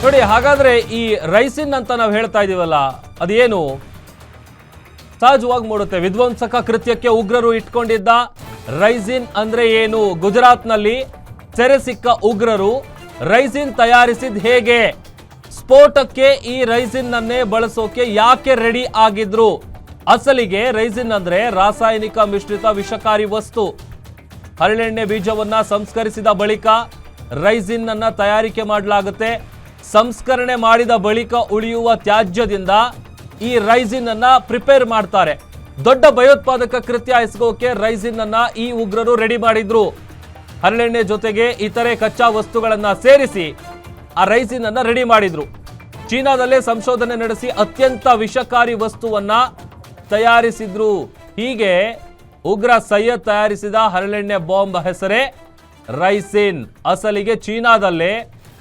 ನೋಡಿ, ಹಾಗಾದ್ರೆ ಈ ರೈಸಿನ್ ಅಂತ ನಾವು ಹೇಳ್ತಾ ಇದೀವಲ್ಲ, ಅದೇನು ಸಹಜವಾಗಿ ಮೂಡುತ್ತೆ. ವಿಧ್ವಂಸಕ ಕೃತ್ಯಕ್ಕೆ ಉಗ್ರರು ಇಟ್ಕೊಂಡಿದ್ದ ರೈಸಿನ್ ಅಂದ್ರೆ ಏನು? ಗುಜರಾತ್ನಲ್ಲಿ ಸೆರೆ ಸಿಕ್ಕ ಉಗ್ರರು ರೈಸಿನ್ ತಯಾರಿಸಿದ್ ಹೇಗೆ? ಸ್ಫೋಟಕ್ಕೆ ಈ ರೈಸಿನ್ ಅನ್ನೇ ಬಳಸೋಕೆ ಯಾಕೆ ರೆಡಿ ಆಗಿದ್ರು? ಅಸಲಿಗೆ ರೈಸಿನ್ ಅಂದ್ರೆ ರಾಸಾಯನಿಕ ಮಿಶ್ರಿತ ವಿಷಕಾರಿ ವಸ್ತು. ಹರಳೆಣ್ಣೆ ಬೀಜವನ್ನ ಸಂಸ್ಕರಿಸಿದ ಬಳಿಕ ರೈಸಿನ್ ಅನ್ನ ತಯಾರಿಕೆ ಮಾಡಲಾಗುತ್ತೆ. ಸಂಸ್ಕರಣೆ ಮಾಡಿದ ಬಳಿಕ ಉಳಿಯುವ ತ್ಯಾಜ್ಯದಿಂದ ಈ ರೈಸಿನ್ ಅನ್ನ ಪ್ರಿಪೇರ್ ಮಾಡ್ತಾರೆ. ದೊಡ್ಡ ಭಯೋತ್ಪಾದಕ ಕೃತ್ಯ ಎಸಗೋಕೆ ರೈಸಿನ್ ಅನ್ನ ಈ ಉಗ್ರರು ರೆಡಿ ಮಾಡಿದ್ರು. ಹರಳೆಣ್ಣೆ ಜೊತೆಗೆ ಇತರೆ ಕಚ್ಚಾ ವಸ್ತುಗಳನ್ನ ಸೇರಿಸಿ ಆ ರೈಸಿನ್ ಅನ್ನ ರೆಡಿ ಮಾಡಿದ್ರು. ಚೀನಾದಲ್ಲೇ ಸಂಶೋಧನೆ ನಡೆಸಿ ಅತ್ಯಂತ ವಿಷಕಾರಿ ವಸ್ತುವನ್ನ ತಯಾರಿಸಿದ್ರು. ಹೀಗೆ ಉಗ್ರ ಸೈಯದ್ ತಯಾರಿಸಿದ ಹರಳೆಣ್ಣೆ ಬಾಂಬ್ ಹೆಸರೇ ರೈಸಿನ್. ಅಸಲಿಗೆ ಚೀನಾದಲ್ಲೇ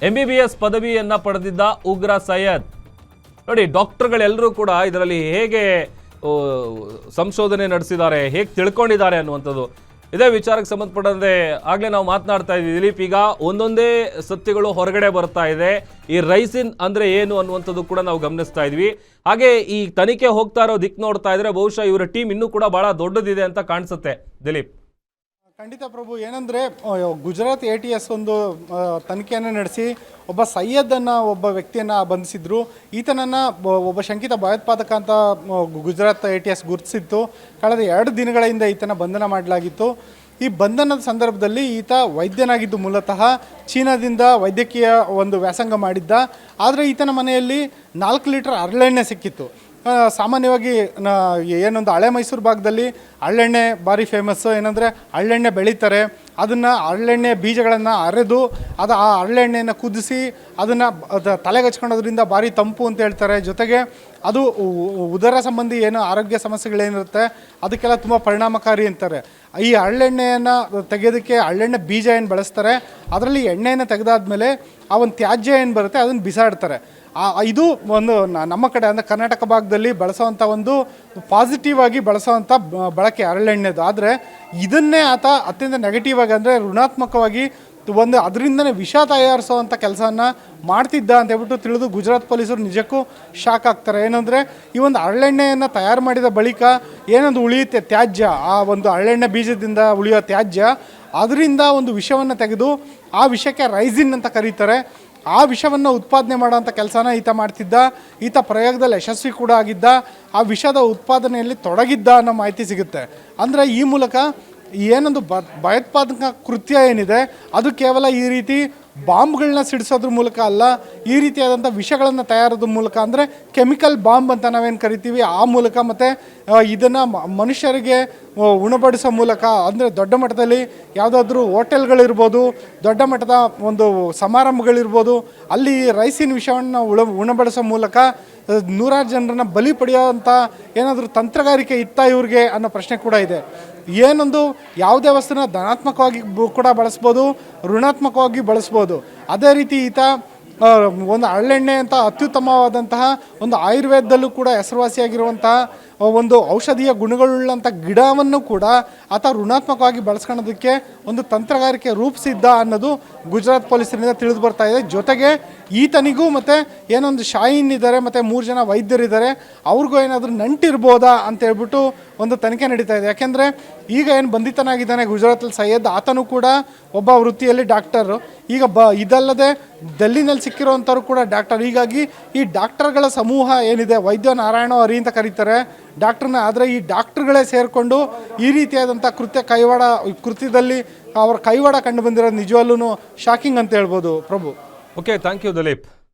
MBBS ಪದವಿಯನ್ನ ಪಡೆದಿದ್ದ ಉಗ್ರ ಸೈಯದ್. ನೋಡಿ, ಡಾಕ್ಟರ್ಗಳೆಲ್ಲರೂ ಕೂಡ ಇದರಲ್ಲಿ ಹೇಗೆ ಸಂಶೋಧನೆ ನಡೆಸಿದ್ದಾರೆ, ಹೇಗೆ ತಿಳ್ಕೊಂಡಿದ್ದಾರೆ ಅನ್ನುವಂಥದ್ದು, ಇದೇ ವಿಚಾರಕ್ಕೆ ಸಂಬಂಧಪಟ್ಟಂತೆ ಆಗಲೇ ನಾವು ಮಾತನಾಡ್ತಾ ಇದ್ವಿ ದಿಲೀಪ್. ಈಗ ಒಂದೊಂದೇ ಸತ್ಯಗಳು ಹೊರಗಡೆ ಬರ್ತಾ ಇದೆ. ಈ ರೈಸಿನ್ ಅಂದ್ರೆ ಏನು ಅನ್ನುವಂಥದ್ದು ಕೂಡ ನಾವು ಗಮನಿಸ್ತಾ ಇದ್ವಿ. ಹಾಗೆ ಈ ತನಿಖೆ ಹೋಗ್ತಾ ಇರೋ ದಿಕ್ಕು ನೋಡ್ತಾ ಇದ್ರೆ ಬಹುಶಃ ಇವರ ಟೀಮ್ ಇನ್ನೂ ಕೂಡ ಬಹಳ ದೊಡ್ಡದಿದೆ ಅಂತ ಕಾಣಿಸುತ್ತೆ ದಿಲೀಪ್. ಖಂಡಿತ ಪ್ರಭು. ಏನಂದರೆ ಗುಜರಾತ್ ATS ಒಂದು ತನಿಖೆಯನ್ನು ನಡೆಸಿ ಒಬ್ಬ ಸೈಯದನ್ನು, ಒಬ್ಬ ವ್ಯಕ್ತಿಯನ್ನು ಬಂಧಿಸಿದ್ರು. ಈತನನ್ನು ಒಬ್ಬ ಶಂಕಿತ ಭಯೋತ್ಪಾದಕ ಅಂತ ಗುಜರಾತ್ ATS ಗುರುತಿಸಿತ್ತು. ಕಳೆದ 2 ದಿನಗಳ ಹಿಂದೆ ಈತನ ಬಂಧನ ಮಾಡಲಾಗಿತ್ತು. ಈ ಬಂಧನದ ಸಂದರ್ಭದಲ್ಲಿ ಈತ ವೈದ್ಯನಾಗಿದ್ದು ಮೂಲತಃ ಚೀನಾದಿಂದ ವೈದ್ಯಕೀಯ ಒಂದು ವ್ಯಾಸಂಗ ಮಾಡಿದ್ದ. ಆದರೆ ಈತನ ಮನೆಯಲ್ಲಿ 4 ಲೀಟರ್ ಹರಳೆಣ್ಣೆ ಸಿಕ್ಕಿತ್ತು. ಸಾಮಾನ್ಯವಾಗಿ ಏನೊಂದು ಹಳೆ ಮೈಸೂರು ಭಾಗದಲ್ಲಿ ಹರಳೆಣ್ಣೆ ಭಾರಿ ಫೇಮಸ್ಸು. ಏನಂದರೆ ಹರಳೆಣ್ಣೆ ಬೆಳೀತಾರೆ, ಅದನ್ನು ಹರಳೆಣ್ಣೆ ಬೀಜಗಳನ್ನು ಅರೆದು ಆ ಹರಳೆಣ್ಣೆಯನ್ನು ಕುದಿಸಿ ಅದನ್ನು ತಲೆಗೆ ಹಚ್ಕೊಳ್ಳೋದ್ರಿಂದ ಭಾರಿ ತಂಪು ಅಂತ ಹೇಳ್ತಾರೆ. ಜೊತೆಗೆ ಅದು ಉದರ ಸಂಬಂಧಿ ಏನು ಆರೋಗ್ಯ ಸಮಸ್ಯೆಗಳೇನಿರುತ್ತೆ ಅದಕ್ಕೆಲ್ಲ ತುಂಬ ಪರಿಣಾಮಕಾರಿ ಅಂತಾರೆ. ಈ ಹರಳೆಣ್ಣೆಯನ್ನು ತೆಗೆಯೋದಕ್ಕೆ ಹರಳೆಣ್ಣೆ ಬೀಜ ಏನು ಬಳಸ್ತಾರೆ, ಅದರಲ್ಲಿ ಎಣ್ಣೆಯನ್ನು ತೆಗೆದಾದ್ಮೇಲೆ ಆ ಒಂದು ತ್ಯಾಜ್ಯ ಏನು ಬರುತ್ತೆ ಅದನ್ನು ಬಿಸಾಡ್ತಾರೆ. ಇದು ಒಂದು ನಮ್ಮ ಕಡೆ ಅಂದರೆ ಕರ್ನಾಟಕ ಭಾಗದಲ್ಲಿ ಬಳಸೋವಂಥ ಒಂದು ಪಾಸಿಟಿವ್ ಆಗಿ ಬಳಸೋವಂಥ ಬಳಕೆ ಹರಳೆಣ್ಣೆದು. ಆದರೆ ಇದನ್ನೇ ಆತ ಅತ್ಯಂತ ನೆಗೆಟಿವ್ ಆಗಿ ಅಂದರೆ ಋಣಾತ್ಮಕವಾಗಿ ಒಂದು ಅದರಿಂದನೇ ವಿಷ ತಯಾರಿಸೋವಂಥ ಕೆಲಸವನ್ನು ಮಾಡ್ತಿದ್ದ ಅಂತ ಹೇಳ್ಬಿಟ್ಟು ತಿಳಿದು ಗುಜರಾತ್ ಪೊಲೀಸರು ನಿಜಕ್ಕೂ ಶಾಕ್ ಆಗ್ತಾರೆ. ಏನಂದರೆ ಈ ಒಂದು ಹರಳೆಣ್ಣೆಯನ್ನು ತಯಾರು ಮಾಡಿದ ಬಳಿಕ ಏನೊಂದು ಉಳಿಯುತ್ತೆ ತ್ಯಾಜ್ಯ, ಆ ಒಂದು ಹರಳೆಣ್ಣೆ ಬೀಜದಿಂದ ಉಳಿಯೋ ತ್ಯಾಜ್ಯ, ಅದರಿಂದ ಒಂದು ವಿಷವನ್ನು ತೆಗೆದು ಆ ವಿಷಕ್ಕೆ ರೈಸಿನ್ ಅಂತ ಕರೀತಾರೆ. ಆ ವಿಷವನ್ನು ಉತ್ಪಾದನೆ ಮಾಡೋಂಥ ಕೆಲಸನ ಈತ ಮಾಡ್ತಿದ್ದ. ಈತ ಪ್ರಯೋಗದಲ್ಲಿ ಯಶಸ್ವಿ ಕೂಡ ಆಗಿದ್ದ. ಆ ವಿಷದ ಉತ್ಪಾದನೆಯಲ್ಲಿ ತೊಡಗಿದ್ದ ಅನ್ನೋ ಮಾಹಿತಿ ಸಿಗುತ್ತೆ. ಅಂದರೆ ಈ ಮೂಲಕ ಏನೊಂದು ಭಯೋತ್ಪಾದಕ ಕೃತ್ಯ ಏನಿದೆ ಅದು ಕೇವಲ ಈ ರೀತಿ ಬಾಂಬ್ಗಳನ್ನ ಸಿಡಿಸೋದ್ರ ಮೂಲಕ ಅಲ್ಲ, ಈ ರೀತಿಯಾದಂಥ ವಿಷಗಳನ್ನು ತಯಾರೋದ್ರ ಮೂಲಕ, ಅಂದರೆ ಕೆಮಿಕಲ್ ಬಾಂಬ್ ಅಂತ ನಾವೇನು ಕರಿತೀವಿ ಆ ಮೂಲಕ, ಮತ್ತು ಇದನ್ನು ಮನುಷ್ಯರಿಗೆ ಉಣಬಡಿಸೋ ಮೂಲಕ, ಅಂದರೆ ದೊಡ್ಡ ಮಟ್ಟದಲ್ಲಿ ಯಾವುದಾದ್ರೂ ಹೋಟೆಲ್ಗಳಿರ್ಬೋದು, ದೊಡ್ಡ ಮಟ್ಟದ ಒಂದು ಸಮಾರಂಭಗಳಿರ್ಬೋದು, ಅಲ್ಲಿ ರೈಸಿನ ವಿಷವನ್ನು ಉಣಬಡಿಸೋ ಮೂಲಕ 100 ಜನರನ್ನು ಬಲಿ ಪಡೆಯೋವಂಥ ಏನಾದರೂ ತಂತ್ರಗಾರಿಕೆ ಇತ್ತಾ ಇವ್ರಿಗೆ ಅನ್ನೋ ಪ್ರಶ್ನೆ ಕೂಡ ಇದೆ. ಏನೊಂದು ಯಾವುದೇ ವಸ್ತುನ ಧನಾತ್ಮಕವಾಗಿ ಕೂಡ ಬಳಸ್ಬೋದು, ಋಣಾತ್ಮಕವಾಗಿ ಬಳಸ್ಬೋದು. ಅದೇ ರೀತಿ ಈತ ಒಂದು ಹರಳೆಣ್ಣೆ ಅಂತ ಅತ್ಯುತ್ತಮವಾದಂತಹ ಒಂದು ಆಯುರ್ವೇದದಲ್ಲೂ ಕೂಡ ಹೆಸರುವಾಸಿಯಾಗಿರುವಂತಹ ಒಂದು ಔಷಧೀಯ ಗುಣಗಳುಳ್ಳಂಥ ಗಿಡವನ್ನು ಕೂಡ ಆತ ಋಣಾತ್ಮಕವಾಗಿ ಬಳಸ್ಕೊಳ್ಳೋದಕ್ಕೆ ಒಂದು ತಂತ್ರಗಾರಿಕೆ ರೂಪಿಸಿದ್ದ ಅನ್ನೋದು ಗುಜರಾತ್ ಪೊಲೀಸರಿಂದ ತಿಳಿದು ಬರ್ತಾ ಇದೆ. ಜೊತೆಗೆ ಈತನಿಗೂ ಮತ್ತು ಏನೊಂದು ಶಾಯಿನ್ ಇದ್ದಾರೆ ಮತ್ತು 3 ಜನ ವೈದ್ಯರಿದ್ದಾರೆ, ಅವ್ರಿಗೂ ಏನಾದರೂ ನಂಟಿರ್ಬೋದಾ ಅಂತ ಹೇಳ್ಬಿಟ್ಟು ಒಂದು ತನಿಖೆ ನಡೀತಾ ಇದೆ. ಯಾಕೆಂದರೆ ಈಗ ಏನು ಬಂಧಿತನಾಗಿದ್ದಾನೆ ಗುಜರಾತಲ್ಲಿ ಸೈಯದ್, ಆತನೂ ಕೂಡ ಒಬ್ಬ ವೃತ್ತಿಯಲ್ಲಿ ಡಾಕ್ಟರು. ಈಗ ಇದಲ್ಲದೆ ಡೆಲ್ಲಿನಲ್ಲಿ ಸಿಕ್ಕಿರೋವಂಥವ್ರು ಕೂಡ ಡಾಕ್ಟರ್. ಹೀಗಾಗಿ ಈ ಡಾಕ್ಟರ್ಗಳ ಸಮೂಹ ಏನಿದೆ, ವೈದ್ಯ ನಾರಾಯಣ ಹರಿ ಅಂತ ಕರೀತಾರೆ ಡಾಕ್ಟ್ರನ್ನ. ಆದರೆ ಈ ಡಾಕ್ಟ್ರುಗಳೇ ಸೇರಿಕೊಂಡು ಈ ರೀತಿಯಾದಂಥ ಕೃತ್ಯದಲ್ಲಿ ಅವರ ಕೈವಾಡ ಕಂಡು ಬಂದಿರೋದು ನಿಜವಲ್ಲೂ ಶಾಕಿಂಗ್ ಅಂತ ಹೇಳ್ಬೋದು Prabhu. Okay, thank you Dilip.